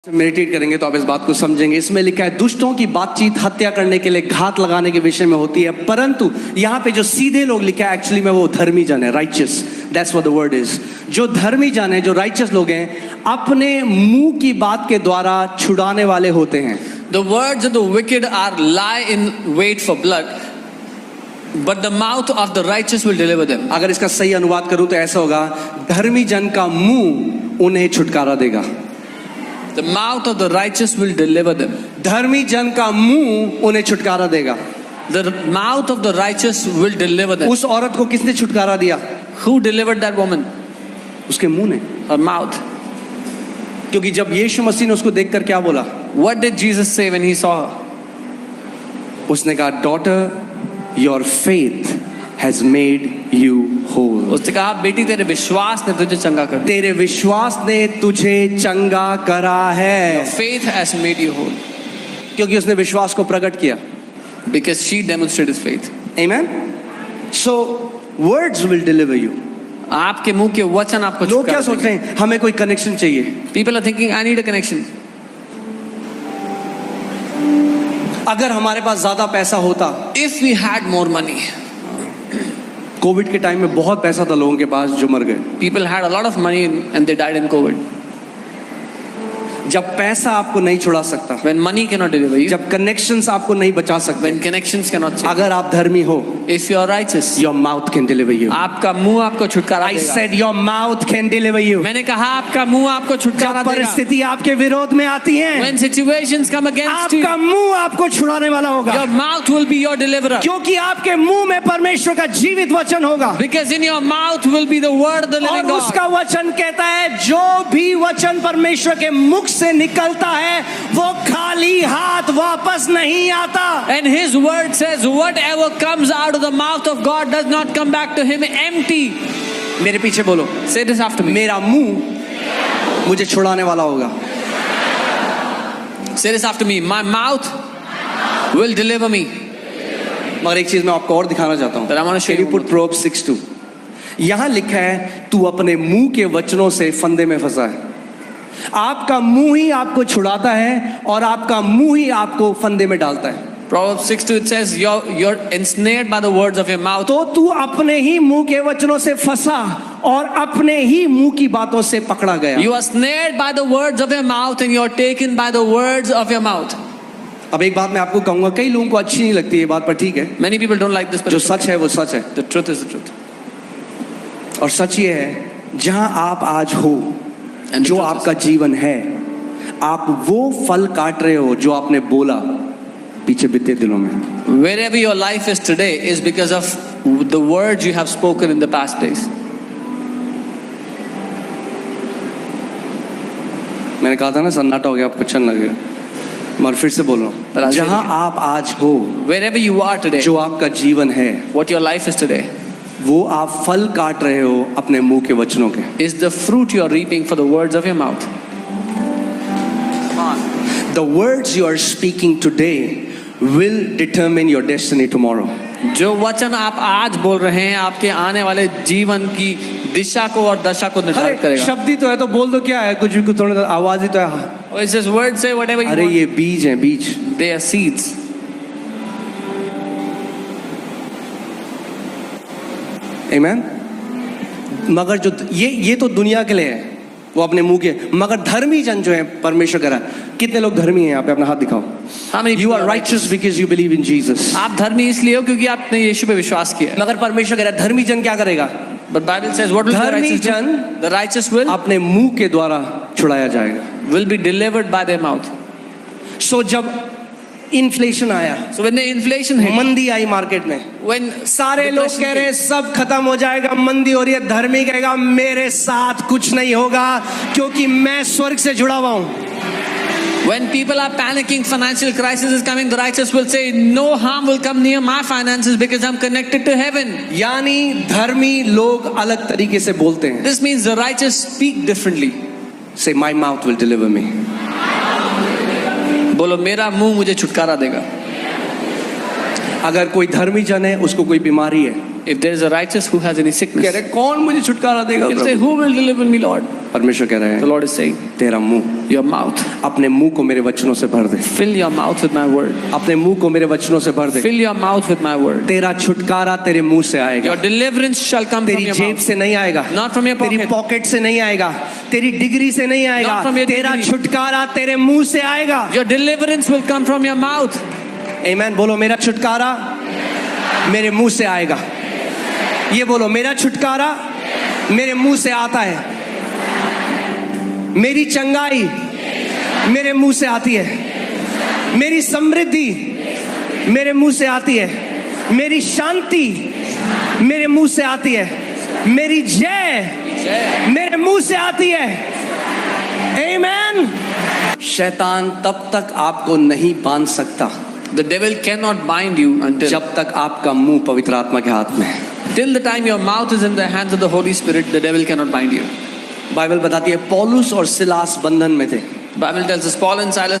Meditate करेंगे तो आप इस बात को समझेंगे। इसमें लिखा है दुष्टों की बातचीत हत्या करने के लिए, घात लगाने के विषय में होती है, परंतु यहाँ पे जो सीधे लोग लिखा है एक्चुअली में वो धर्मी जन है, righteous, that's what the word is. जो धर्मी जन है, जो राइचियस लोग हैं, अपने मुंह की बात के द्वारा छुड़ाने वाले होते हैं। The words of the wicked are lie in wait for blood, but the mouth of the righteous will deliver them. अगर इसका सही अनुवाद करूं तो ऐसा होगा, धर्मी जन का मुंह उन्हें छुटकारा देगा। The mouth of the righteous will deliver them. धर्मी जन का मुंह उन्हें छुटकारा देगा। The mouth of the righteous will deliver them. उस औरत को किसने छुटकारा दिया? Who delivered that woman? उसके मुंह ने, Her mouth. क्योंकि जब यीशु मसीह ने उसको देखकर क्या बोला? What did Jesus say when he saw her? उसने कहा, daughter, your faith has made you whole. उसने कहा, बेटी तेरे विश्वास ने तुझे चंगा कर दिया। तेरे विश्वास ने तुझे चंगा करा है। Faith has made you whole. क्योंकि उसने विश्वास को प्रकट किया। Because she demonstrated faith. Amen. So words will deliver you. आपके मुंह के वचन आपको लोग क्या छुटकारा सोच रहे हैं? हमें कोई कनेक्शन चाहिए। देंगे। People are thinking, I need a connection. अगर हमारे पास ज्यादा पैसा होता, If we had more money. Covid के टाइम में बहुत पैसा था लोगों के पास जो मर गए। People had a lot of money and they died in COVID. जब पैसा आपको नहीं छुड़ा सकता, When money cannot deliver you, जब कनेक्शंस आपको नहीं बचा सकते, when connections cannot save, अगर आप धर्मी हो, if you are righteous, your mouth can deliver you. आपका मुंह आपको छुटकारा I देगा। said your mouth can deliver you. मैंने कहा आपका मुंह आपको छुटकारा जब देगा। परिस्थिति आपके विरोध में आती है, When situations come against you, आपका मुंह आपको छुड़ाने वाला होगा, your mouth will be your deliverer. क्योंकि आपके मुंह में परमेश्वर का जीवित वचन होगा। Because in your mouth will be the word of the living और God. उसका वचन कहता है, जो भी वचन परमेश्वर के मुख से निकलता है वो खाली हाथ वापस नहीं आता। And his word says, whatever comes out of the mouth of God does not come back to him empty. मेरे पीछे बोलो, Say this after me. मेरा मुंह मुझे छुड़ाने वाला होगा। Say this after me. My mouth will deliver me. मगर एक चीज मैं आपको और दिखाना चाहता हूँ। But I want to show you Put Proverbs 6:2। यहाँ लिखा है, तू अपने मुंह के वचनों से फंदे में फंसा है। आपका मुंह ही आपको छुड़ाता है और आपका मुंह ही आपको फंदे में डालता है। Proverbs 6:2 it says, you're ensnared by the words of your mouth. तो तू अपने ही मुंह के वचनों से फंसा और अपने ही मुंह की बातों से पकड़ा गया। You are snared by the words of your mouth and you're taken by the words of your mouth. अब एक बात मैं आपको कहूंगा, कई लोगों को अच्छी नहीं लगती ये बात, पर ठीक है, Many people don't like this, but जो सच है वो सच है। the truth is the truth. और सच ये है, जहां आप आज हो, And the जो truth is- आपका जीवन है, आप वो फल काट रहे हो जो आपने बोला पीछे बीते दिनों में। Wherever your life is today is because of the words you have spoken in the past days. मैंने कहा था ना, सन्नाटा हो गया, आपको अच्छा लगेगा, मगर फिर से बोल रहा But हूं, I'll जहां say it आप आज हो, Wherever you are today, जो आपका जीवन है, what your life is today वो आप फल काट रहे हो अपने मुंह के वचनों के। is the fruit you are reaping for the words of your mouth. The words you are speaking today will determine your destiny tomorrow. जो वचन आप आज बोल रहे हैं आपके आने वाले जीवन की दिशा को और दशा को निर्धारित अरे करेगा। शब्द ही तो है, तो बोल दो, क्या है, कुछ भी, कुछ थोड़ा आवाज ही तो है। Or it says words say whatever you अरे want. ये बीज है, बीज। They are seeds. Amen? मगर जो ये तो दुनिया के लिए है, वो अपने मुंह के, मगर धर्मी जन जो है परमेश्वर करा। कितने लोग धर्मी हैं यहाँ पे? अपना हाथ दिखाओ। How many You people are are righteous because you believe in Jesus. आप धर्मी इसलिए हो क्योंकि आपने यीशु पे विश्वास किया है। मगर परमेश्वर कह रहा है, धर्मी जन क्या करेगा? But Bible says what will the धर्मी righteous do? जन The righteous will अपने मुंह के द्वारा छुड़ाया जाएगा। be delivered by their mouth. सो जब इन्फ्लेशन आया, So when the inflation hit, मंदी आई मार्केट में, when सारे लोग depression कह रहे हैं hit, सब खत्म हो जाएगा, मंदी हो रही है, धर्मी कहेगा मेरे साथ कुछ नहीं होगा क्योंकि मैं स्वर्ग से जुड़ा हुआ हूं। when people are panicking, financial crisis is coming, the righteous will say no harm will come near my finances because I'm connected to heaven. यानी धर्मी लोग अलग तरीके से बोलते हैं। This means the righteous speak differently. Say my mouth will deliver me. बोलो मेरा मुंह मुझे छुटकारा देगा। अगर कोई धर्मी जन है, उसको कोई बीमारी है, If there is a righteous who has any कह sickness, रहे कौन मुझे छुटकारा देगा he'll say, Prabhu? who will deliver me, Lord? परमेश्वर कह रहे The हैं Lord is saying, तेरा मुंह, your mouth. अपने मुंह को मेरे वचनों से भर दे, Fill your mouth with my word. अपने मुंह को मेरे वचनों से भर दे। Fill your mouth with my word. तेरा छुटकारा तेरे मुंह से आएगा, Your deliverance shall come from तेरी your जेब mouth. से नहीं आएगा, Not from your तेरी pocket. पॉकेट से नहीं आएगा, तेरी डिग्री से नहीं आएगा, Not from your तेरा degree. छुटकारा तेरे मुंह से आएगा। Your deliverance will come from your mouth. आमीन बोलो, मेरा छुटकारा मेरे मुंह से आएगा। ये बोलो, मेरा छुटकारा मेरे मुंह से आता है, मेरी चंगाई मेरे मुंह से आती है, मेरी समृद्धि मेरे मुंह से आती है, मेरी शांति मेरे मुंह से आती है, मेरी जय मेरे मुंह से आती है। आमीन। शैतान तब तक आपको नहीं बांध सकता The devil cannot bind you until जब तक आपका मुंह पवित्र आत्मा के हाथ में है। till the time your mouth is in the hands of the Holy Spirit. The devil cannot bind you. Bible बताती है पौलुस और सिलास बंधन में थे। Bible tells us Paul and Silas